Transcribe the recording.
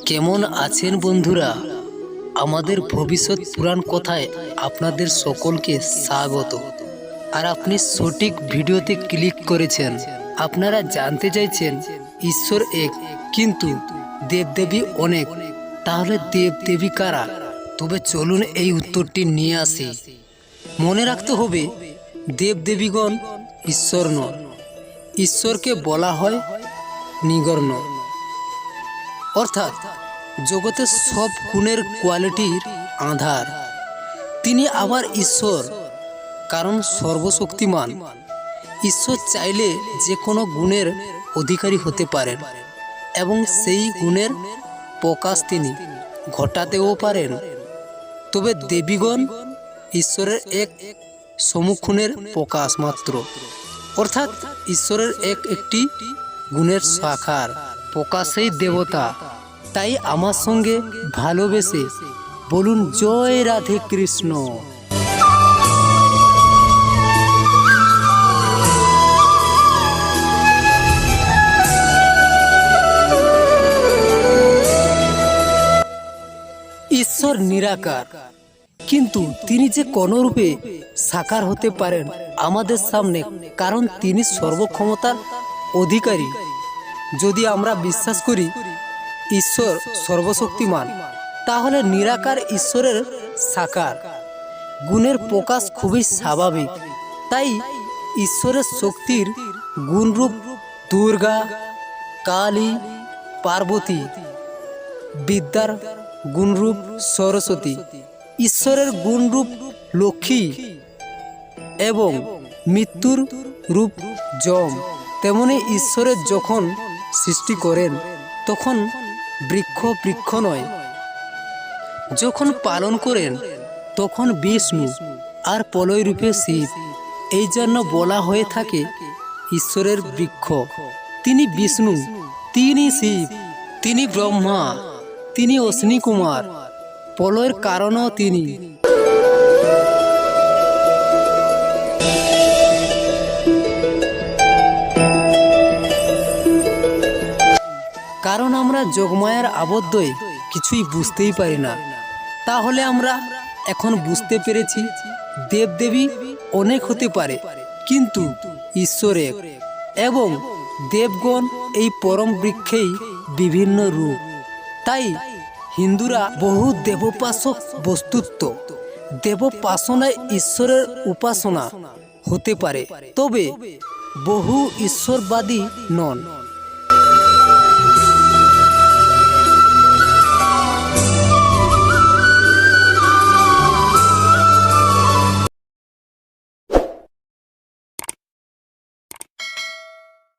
কেমন আছেন বন্ধুরা? আমাদের ভবিষ্যৎ পুরাণ কথায় আপনাদের সকলকে স্বাগত। আর আপনি সঠিক ভিডিওতে ক্লিক করেছেন। আপনারা জানতে চাইছেন ঈশ্বর এক, কিন্তু দেবদেবী অনেক। তাহলে দেবদেবী কারা? তবে চলুন এই উত্তরটি নিয়ে আসি। মনে রাখতে হবে, দেবদেবীগণ ঈশ্বর নন। ঈশ্বরকে বলা হয় নিগর্ণ, অর্থাৎ জগতের সব গুণের কোয়ালিটির আধার। তিনি আবার ঈশ্বর, কারণ সর্বশক্তিমান। ঈশ্বর চাইলে যে কোনো গুণের অধিকারী হতে পারেন এবং সেই গুণের প্রকাশ তিনি ঘটাতেও পারেন। তবে দেবীগণ ঈশ্বরের এক সমুখগুণের প্রকাশ মাত্র, অর্থাৎ ঈশ্বরের একটি গুণের শাখার প্রকাশেই দেবতা। তাই আমার সঙ্গে ভালোবেসে বলুন, জয় রাধে কৃষ্ণ। ঈশ্বর নিরাকার, কিন্তু তিনি যে কোনো রূপে সাকার হতে পারেন আমাদের সামনে, কারণ তিনি সর্বক্ষমতার অধিকারী। যদি আমরা বিশ্বাস করি ঈশ্বর সর্বশক্তিমান, তাহলে নিরাকার ঈশ্বরের সাকার গুণের প্রকাশ খুবই স্বাভাবিক। তাই ঈশ্বরের শক্তির গুণরূপ দুর্গা, কালী, পার্বতী, বিদ্যার গুণরূপ সরস্বতী, ঈশ্বরের গুণরূপ লক্ষ্মী এবং মৃত্যুর রূপ যম। তেমনি ঈশ্বরের যখন সৃষ্টি করেন তখন বৃক্ষ নয়, যখন পালন করেন তখন বিষ্ণু, আর প্রলয় রূপে শিব। এই জন্য বলা হয়ে থাকে ঈশ্বরের বৃক্ষ। তিনি বিষ্ণু, তিনি শিব, তিনি ব্রহ্মা, তিনি অশ্বিনী কুমার, প্রলয়ের কারণও তিনি। কারণ আমরা যোগমায়ার আবদ্ধই কিছুই বুঝতেই পারি না। তাহলে আমরা এখন বুঝতে পেরেছি দেবদেবী অনেক হতে পারে, কিন্তু ঈশ্বর এক, এবং দেবগণ এই পরম বৃক্ষেই বিভিন্ন রূপ। তাই হিন্দুরা বহু দেবোপাসক বস্তুত্ব, দেবোপাসনায় ঈশ্বরের উপাসনা হতে পারে, তবে বহু ঈশ্বরবাদী নন।